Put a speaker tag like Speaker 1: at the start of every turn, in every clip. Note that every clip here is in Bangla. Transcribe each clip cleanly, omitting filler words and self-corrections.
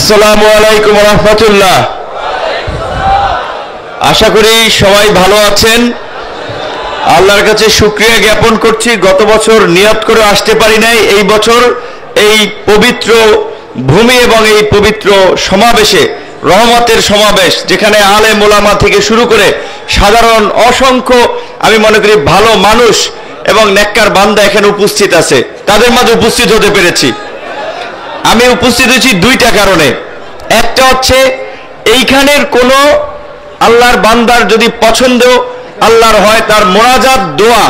Speaker 1: আসসালামু আলাইকুম ওয়া রাহমাতুল্লাহ। আশা করি সবাই ভালো আছেন। আল্লাহর কাছে শুকরিয়া জ্ঞাপন করছি, গত বছর নিয়ত করে আসতে পারি নাই, এই বছর এই পবিত্র ভূমি এবং এই পবিত্র সমাবেশে, রহমতের সমাবেশ, যেখানে আলেম ওলামা থেকে শুরু করে সাধারণ অসংখ্য আমি মনে করি ভালো মানুষ এবং নেককার বান্দা এখানে উপস্থিত আছে, তাদের মাঝে উপস্থিত হতে পেরেছি। আমি উপস্থিত হয়েছি দুইটা কারণে। একটা হচ্ছে এইখানের কোন আল্লাহর বান্দার যদি পছন্দ আল্লাহর হয়, তার মোনাজাত দোয়া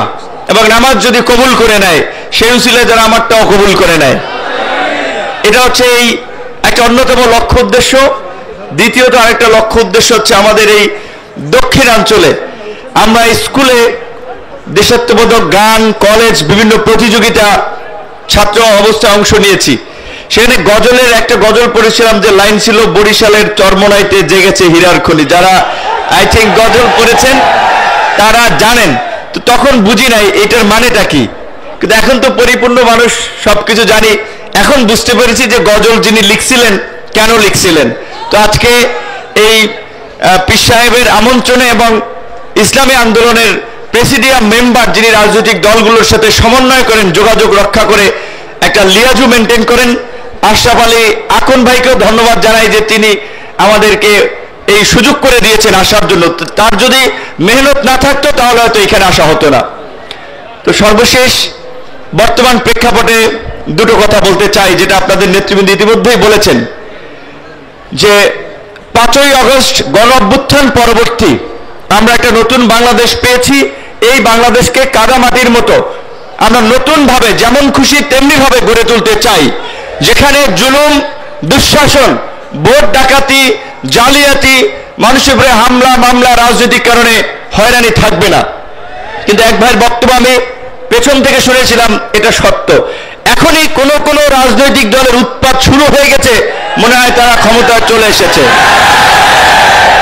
Speaker 1: এবং নামাজ যদি কবুল করে নেয়, সেই উসিলায় যারা আমারটাও কবুল করে নেয়, এটা হচ্ছে এই একটা অন্যতম লক্ষ্য উদ্দেশ্য। দ্বিতীয়ত আরেকটা লক্ষ্য উদ্দেশ্য হচ্ছে আমাদের এই দক্ষিণাঞ্চলে আমরা স্কুলে দেশাত্মবোধক গান, কলেজ, বিভিন্ন প্রতিযোগিতা ছাত্র অবস্থায় অংশ নিয়েছি। সেখানে গজলের একটা গজল পড়েছিলাম, যে লাইন ছিল, বরিশালের চরমনাইতে জেগেছে হীরার খনি। যারা আই থিঙ্ক গজল পড়েছেন তারা জানেন। তো তখন বুঝি নাই এটার মানেটা কি, কিন্তু এখন তো পরিপূর্ণ মানুষ সবকিছু জানি। এখন বুঝতে পেরেছি যে গজল যিনি লিখছিলেন কেন লিখছিলেন। তো আজকে এই পীর সাহেবের আমন্ত্রণে এবং ইসলামী আন্দোলনের প্রেসিডিয়াম মেম্বার, যিনি রাজনৈতিক দলগুলোর সাথে সমন্বয় করেন, যোগাযোগ রক্ষা করে একটা লিয়াজু মেনটেন করেন, আশরাফ আলী আকন ভাইকেও ধন্যবাদ জানাই যে তিনি আমাদেরকে এই সুযোগ করে দিয়েছেন আসার জন্য। তার যদি মেহনত না থাকতো তাহলে হয়তো এখানে আসা হতো না। তো সর্বশেষ বর্তমান প্রেক্ষাপটে দুটো কথা বলতে চাই, যেটা আপনাদের নেতৃবৃন্দ ইতিমধ্যেই বলেছেন, যে 5ই আগস্ট গণ অভ্যুত্থান পরবর্তী আমরা একটা নতুন বাংলাদেশ পেয়েছি। এই বাংলাদেশকে কাদামাটির মতো আমরা নতুন ভাবে যেমন খুশি তেমনি ভাবে গড়ে তুলতে চাই, যেখানে জুলুম, দুঃশাসন, ভোট ডাকাতি, জালিয়াতি, মানুষের উপরে হামলা মামলা, রাজনৈতিক কারণে হয়রানি থাকবে না। কিন্তু এক ভাইয়ের বক্তব্য আমি পেছন থেকে শুনেছিলাম, এটা সত্য। এখনই কোন কোন রাজনৈতিক দলের উৎপাত শুরু হয়ে গেছে, মনে হয় তারা ক্ষমতায় চলে এসেছে।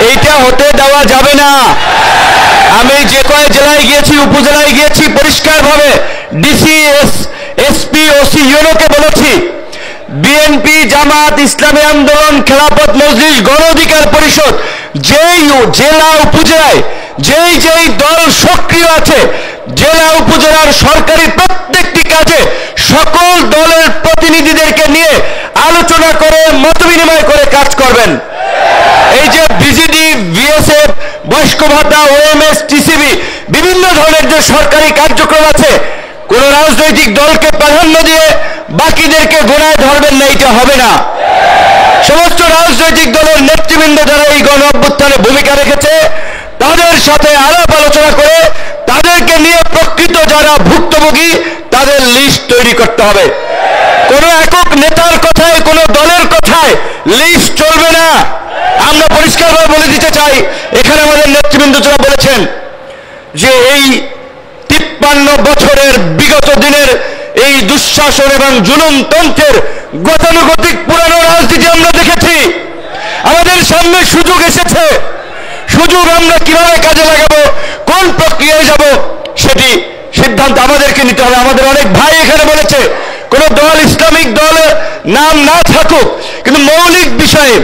Speaker 1: এইটা হতে দেওয়া যাবে না। আমি যে কয় জেলায় গিয়েছি, উপজেলায় গিয়েছি, পরিষ্কারভাবে ডিসি, এসপি, ওসি, ইউনোকে বলেছি, বিএনপি, জামাত, ইসলামী আন্দোলন, খেলাফত মজলিস, গণ অধিকার পরিষদ, যেই জেলা উপজেলায় যেই দল সক্রিয় আছে, জেলা উপজেলার সরকারি প্রত্যেকটি কাজে সকল দলের প্রতিনিধিদেরকে নিয়ে আলোচনা করে মত বিনিময় করে কাজ করবেন। এই যে বিজিডি, বিএসএফ, বয়স্ক ভাতা, ওএমএস, টিসিবি, বিভিন্ন ধরনের যে সরকারি কার্যক্রম আছে, কোন রাজনৈতিক দলকে প্রাধান্য দিয়ে বাকিদেরকে গোড়ায় ধরবেন না, এটা হবে না। সমস্ত রাজনৈতিক দলের নেতৃবৃন্দ যারা এই গণ অভ্যুত্থানে ভূমিকা রেখেছে, তাদের সাথে আলাপ আলোচনা করে তাদেরকে নিয়ে প্রকৃত যারা ভুক্তভোগী তাদের লিস্ট তৈরি করতে হবে। কোন একক নেতার কথায়, কোন দলের কথায় লিস্ট চলবে না। আমরা পরিষ্কারভাবে বলে দিতে চাই, এখানে আমাদের নেতৃবৃন্দ যারা বলেছেন যে এই 53 বছরের বিগত দিনের এই দুঃশাসন এবং জুলুমতন্ত্রের গতানুগতিক পুরানো রাজনীতি আমরা দেখেছি। আমাদের সামনে সুযোগ এসেছে, সুযোগ আমরা কিভাবে কাজে লাগাবো, কোন প্রক্রিয়ায় যাব, সেটি সিদ্ধান্ত আমাদেরকে নিতে হবে। আমাদের অনেক ভাই এখানে বলেছে, কোন দল, ইসলামিক দলের নাম না থাকুক, কিন্তু মৌলিক বিষয়ে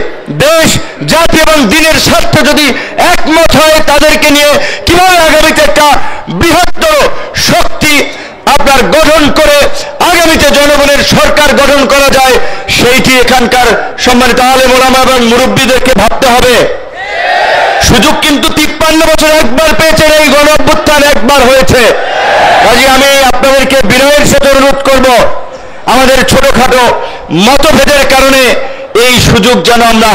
Speaker 1: দেশ, জাতি এবং দিনের স্বার্থে যদি একমত হয়, তাদেরকে নিয়ে কিভাবে আগামীতে একটা বৃহত্তর শক্তি আপনার গঠন করে আগামীতে জনগণের সরকার গঠন করা যায়, সেইটি এখানকার সম্মানিত আলেম ওলামা এবং মুরব্বীদেরকে ভাবতে হবে। সুযোগ কিন্তু 53 বছর একবার পেয়েছেন, এই গণ অভ্যুত্থান একবার হয়েছে। কাজে আমি আপনাদেরকে বিনয়ের সাথে অনুরোধ করব, আমাদের ছোটখাটো মতভেদের কারণে এই সুযোগ যেন আমরা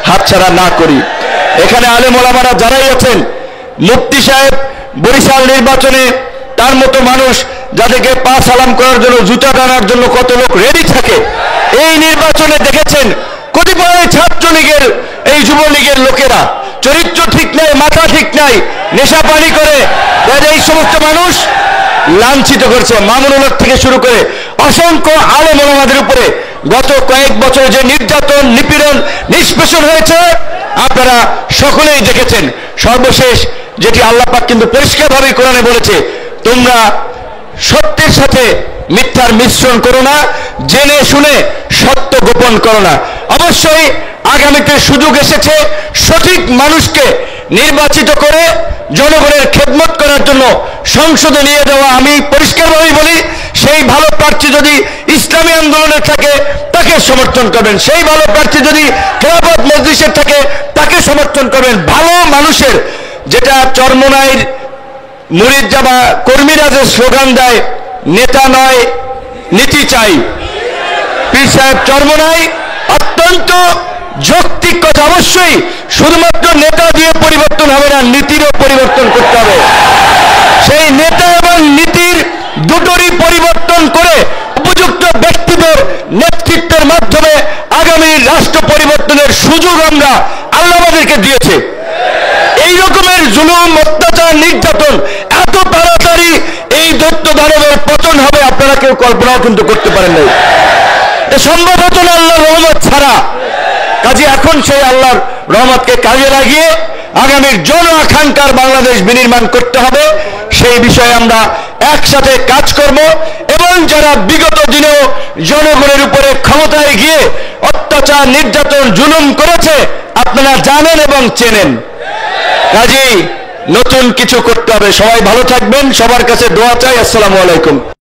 Speaker 1: হাতছাড়া না করি। এখানে আলেম ওলামারা যারাই আছেন, মুফতি সাহেব বরিশাল নির্বাচনে তার মতো মানুষ, যাদেরকে পা সালাম করার জন্য, জুতা টানার জন্য কত লোক রেডি থাকে, এই নির্বাচনে দেখেছেন কতিপয় ছাত্রলীগের, এই যুবলীগের লোকেরা চরিত্র ঠিক নাই, মাথা ঠিক নাই, নেশা পানি করে এই সমস্ত মানুষ লাঞ্ছিত করছে। মামুনুল হক থেকে শুরু করে অসংখ্য আলেম ওলামাদের উপরে গত কয়েক বছরে যে নির্যাতন, নিপীড়ন, নিষ্পেষণ হয়েছে আপনারা সকলেই দেখেছেন। সর্বশেষ যেটি আল্লাহ পাক কিন্তু পরিষ্কারভাবে কোরআনে বলেছে, তোমরা সত্যের সাথে মিথ্যার মিশ্রণ করো না, জেনে শুনে সত্য গোপন করো না। অবশ্যই আগামীতে সুযোগ এসেছে সঠিক মানুষকে নির্বাচিত করে জনগণের খেদমত করার জন্য সংসদে নিয়ে যাওয়া। আমি পরিষ্কারভাবেই বলি, সেই ভালো প্রার্থী যদি ইসলামী আন্দোলনের থাকে তাকে সমর্থন করবেন, সেই ভালো প্রার্থী যদি খেলাফত মজলিসের থাকে তাকে সমর্থন করবেন। ভালো মানুষের, যেটা চরমোনাইর মুরিদ জামা কর্মীরা যে স্লোগান দেয়, নেতা নয় নীতি চাই, পীর সাহেব চরমোনাই অত্যন্ত যৌক্তিক কথা। অবশ্যই শুধুমাত্র নেতা দিয়ে পরিবর্তন হবে না, নীতিরও পরিবর্তন করতে হবে। সেই নেতা এবং নীতির দুটোরই পরিবর্তন করে উপযুক্ত ব্যক্তিদের নেতৃত্বের মাধ্যমে আগামী রাষ্ট্র পরিবর্তনের সুযোগ আমরা আল্লাহ আমাদেরকে দিয়েছে। এই রকমের জুলুম, অত্যাচার, নির্যাতন এত তাড়াতাড়ি এই দৈত্য দানবের পতন হবে আপনারা কেউ কল্পনাও কিন্তু করতে পারেন নাই। সম্ভব হতো না আল্লাহর রহমত ছাড়া। কাজে এখন সেই আল্লাহর রহমতকে কাজে লাগিয়ে আগামীর জন আকাঙ্ক্ষার বাংলাদেশ বিনির্মাণ করতে হবে। সেই বিষয়ে আমরা একসাথে কাজ করব এবং যারা বিগত দিনেও জনগণের উপরে ক্ষমতায় গিয়ে অত্যাচার, নির্যাতন, জুলুম করেছে আপনারা জানেন এবং চেনেন। কাজেই নতুন কিছু করতে হবে। সবাই ভালো থাকবেন, সবার কাছে দোয়া চাই। আসসালামু আলাইকুম।